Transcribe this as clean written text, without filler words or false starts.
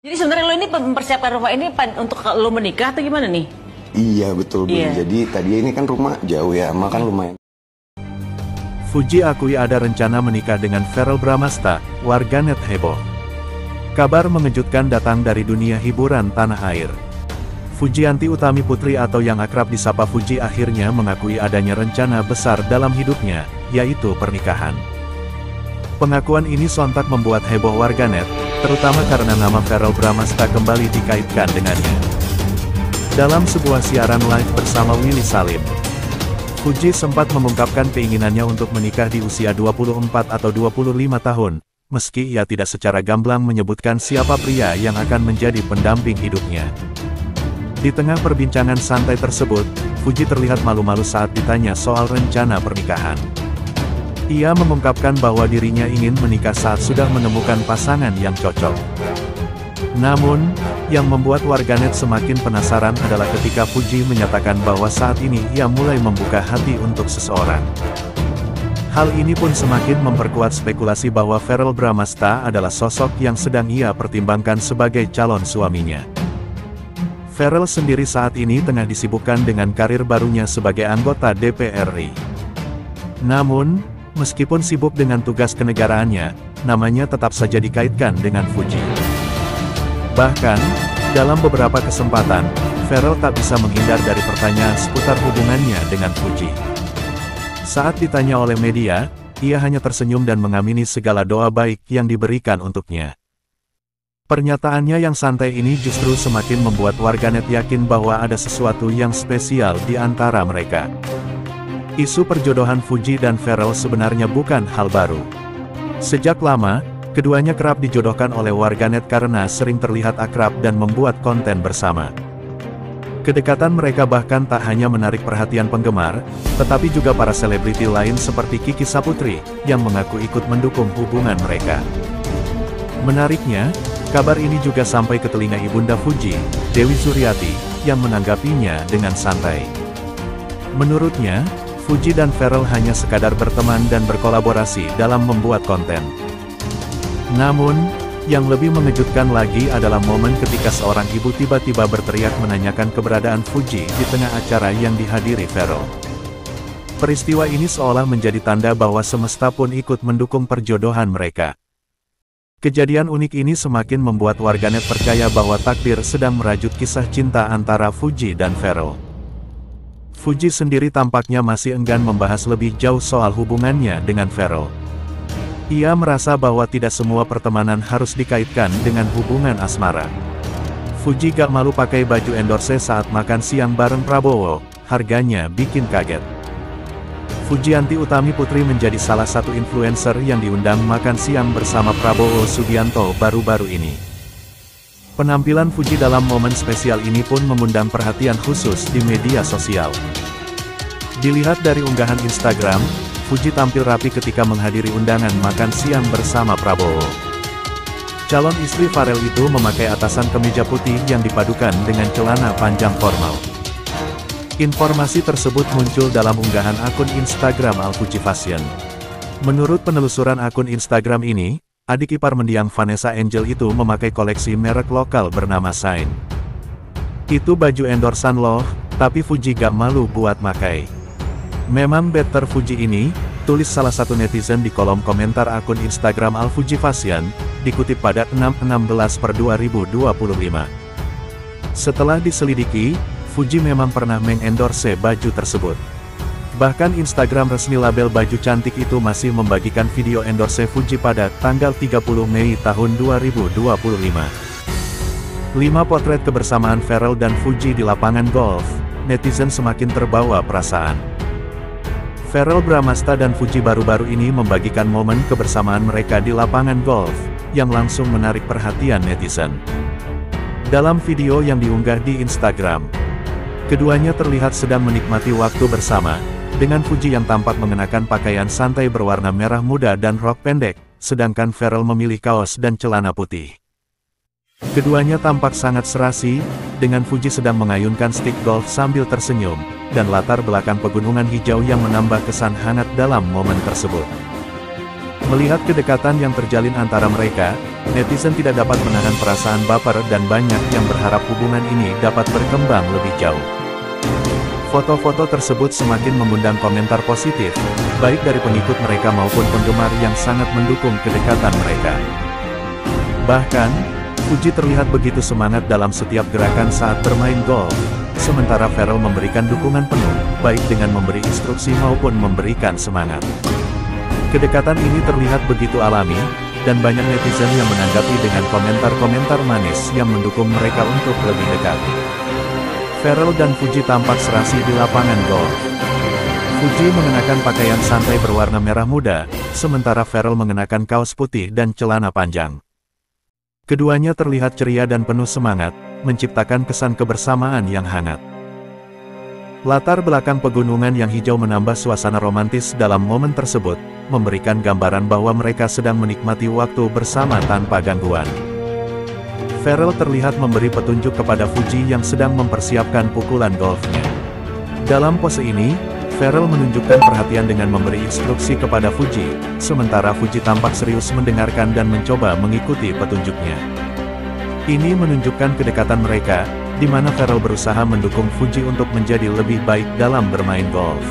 Jadi sebenarnya lo ini mempersiapkan rumah ini untuk lo menikah atau gimana nih? Iya betul Bun. Iya. Jadi tadi ini kan rumah jauh ya, makan lumayan. Fuji akui ada rencana menikah dengan Verrell Bramasta, warganet heboh. Kabar mengejutkan datang dari dunia hiburan tanah air. Fujianti Utami Putri atau yang akrab disapa Fuji akhirnya mengakui adanya rencana besar dalam hidupnya, yaitu pernikahan. Pengakuan ini sontak membuat heboh warganet, terutama karena nama Verrell Bramasta kembali dikaitkan dengannya. Dalam sebuah siaran live bersama Willy Salim, Fuji sempat mengungkapkan keinginannya untuk menikah di usia 24 atau 25 tahun, meski ia tidak secara gamblang menyebutkan siapa pria yang akan menjadi pendamping hidupnya. Di tengah perbincangan santai tersebut, Fuji terlihat malu-malu saat ditanya soal rencana pernikahan. Ia mengungkapkan bahwa dirinya ingin menikah saat sudah menemukan pasangan yang cocok. Namun, yang membuat warganet semakin penasaran adalah ketika Fuji menyatakan bahwa saat ini ia mulai membuka hati untuk seseorang. Hal ini pun semakin memperkuat spekulasi bahwa Verrell Bramasta adalah sosok yang sedang ia pertimbangkan sebagai calon suaminya. Verrell sendiri saat ini tengah disibukkan dengan karir barunya sebagai anggota DPR RI. Namun, meskipun sibuk dengan tugas kenegaraannya, namanya tetap saja dikaitkan dengan Fuji. Bahkan, dalam beberapa kesempatan, Verrell tak bisa menghindar dari pertanyaan seputar hubungannya dengan Fuji. Saat ditanya oleh media, ia hanya tersenyum dan mengamini segala doa baik yang diberikan untuknya. Pernyataannya yang santai ini justru semakin membuat warganet yakin bahwa ada sesuatu yang spesial di antara mereka. Isu perjodohan Fuji dan Verrell sebenarnya bukan hal baru. Sejak lama, keduanya kerap dijodohkan oleh warganet karena sering terlihat akrab dan membuat konten bersama. Kedekatan mereka bahkan tak hanya menarik perhatian penggemar, tetapi juga para selebriti lain seperti Kiki Saputri, yang mengaku ikut mendukung hubungan mereka. Menariknya, kabar ini juga sampai ke telinga ibunda Fuji, Dewi Suryati, yang menanggapinya dengan santai. Menurutnya, Fuji dan Verrell hanya sekadar berteman dan berkolaborasi dalam membuat konten. Namun, yang lebih mengejutkan lagi adalah momen ketika seorang ibu tiba-tiba berteriak menanyakan keberadaan Fuji di tengah acara yang dihadiri Verrell. Peristiwa ini seolah menjadi tanda bahwa semesta pun ikut mendukung perjodohan mereka. Kejadian unik ini semakin membuat warganet percaya bahwa takdir sedang merajut kisah cinta antara Fuji dan Verrell. Fuji sendiri tampaknya masih enggan membahas lebih jauh soal hubungannya dengan Verrell. Ia merasa bahwa tidak semua pertemanan harus dikaitkan dengan hubungan asmara. Fuji gak malu pakai baju endorse saat makan siang bareng Prabowo, harganya bikin kaget. Fujianti Utami Putri menjadi salah satu influencer yang diundang makan siang bersama Prabowo Subianto baru-baru ini. Penampilan Fuji dalam momen spesial ini pun mengundang perhatian khusus di media sosial. Dilihat dari unggahan Instagram, Fuji tampil rapi ketika menghadiri undangan makan siang bersama Prabowo. Calon istri Verrell itu memakai atasan kemeja putih yang dipadukan dengan celana panjang formal. Informasi tersebut muncul dalam unggahan akun Instagram Al-Fuji Fashion. Menurut penelusuran akun Instagram ini, adik ipar mendiang Vanessa Angel itu memakai koleksi merek lokal bernama Shine. Itu baju endorsan loh, tapi Fuji gak malu buat makai. Memang better Fuji ini, tulis salah satu netizen di kolom komentar akun Instagram Al-Fuji Fashion, dikutip pada 6/16/2025. Setelah diselidiki, Fuji memang pernah mengendorse baju tersebut. Bahkan Instagram resmi label baju cantik itu masih membagikan video endorse Fuji pada tanggal 30 Mei tahun 2025. 5 potret kebersamaan Verrell dan Fuji di lapangan golf, netizen semakin terbawa perasaan. Verrell Bramasta dan Fuji baru-baru ini membagikan momen kebersamaan mereka di lapangan golf, yang langsung menarik perhatian netizen. Dalam video yang diunggah di Instagram, keduanya terlihat sedang menikmati waktu bersama, dengan Fuji yang tampak mengenakan pakaian santai berwarna merah muda dan rok pendek, sedangkan Verrell memilih kaos dan celana putih. Keduanya tampak sangat serasi, dengan Fuji sedang mengayunkan stik golf sambil tersenyum, dan latar belakang pegunungan hijau yang menambah kesan hangat dalam momen tersebut. Melihat kedekatan yang terjalin antara mereka, netizen tidak dapat menahan perasaan baper dan banyak yang berharap hubungan ini dapat berkembang lebih jauh. Foto-foto tersebut semakin mengundang komentar positif, baik dari pengikut mereka maupun penggemar yang sangat mendukung kedekatan mereka. Bahkan, Fuji terlihat begitu semangat dalam setiap gerakan saat bermain golf, sementara Pharrell memberikan dukungan penuh, baik dengan memberi instruksi maupun memberikan semangat. Kedekatan ini terlihat begitu alami, dan banyak netizen yang menanggapi dengan komentar-komentar manis yang mendukung mereka untuk lebih dekat. Pharrell dan Fuji tampak serasi di lapangan golf. Fuji mengenakan pakaian santai berwarna merah muda, sementara Pharrell mengenakan kaos putih dan celana panjang. Keduanya terlihat ceria dan penuh semangat, menciptakan kesan kebersamaan yang hangat. Latar belakang pegunungan yang hijau menambah suasana romantis dalam momen tersebut, memberikan gambaran bahwa mereka sedang menikmati waktu bersama tanpa gangguan. Pharrell terlihat memberi petunjuk kepada Fuji yang sedang mempersiapkan pukulan golfnya. Dalam pose ini, Pharrell menunjukkan perhatian dengan memberi instruksi kepada Fuji, sementara Fuji tampak serius mendengarkan dan mencoba mengikuti petunjuknya. Ini menunjukkan kedekatan mereka, di mana Pharrell berusaha mendukung Fuji untuk menjadi lebih baik dalam bermain golf.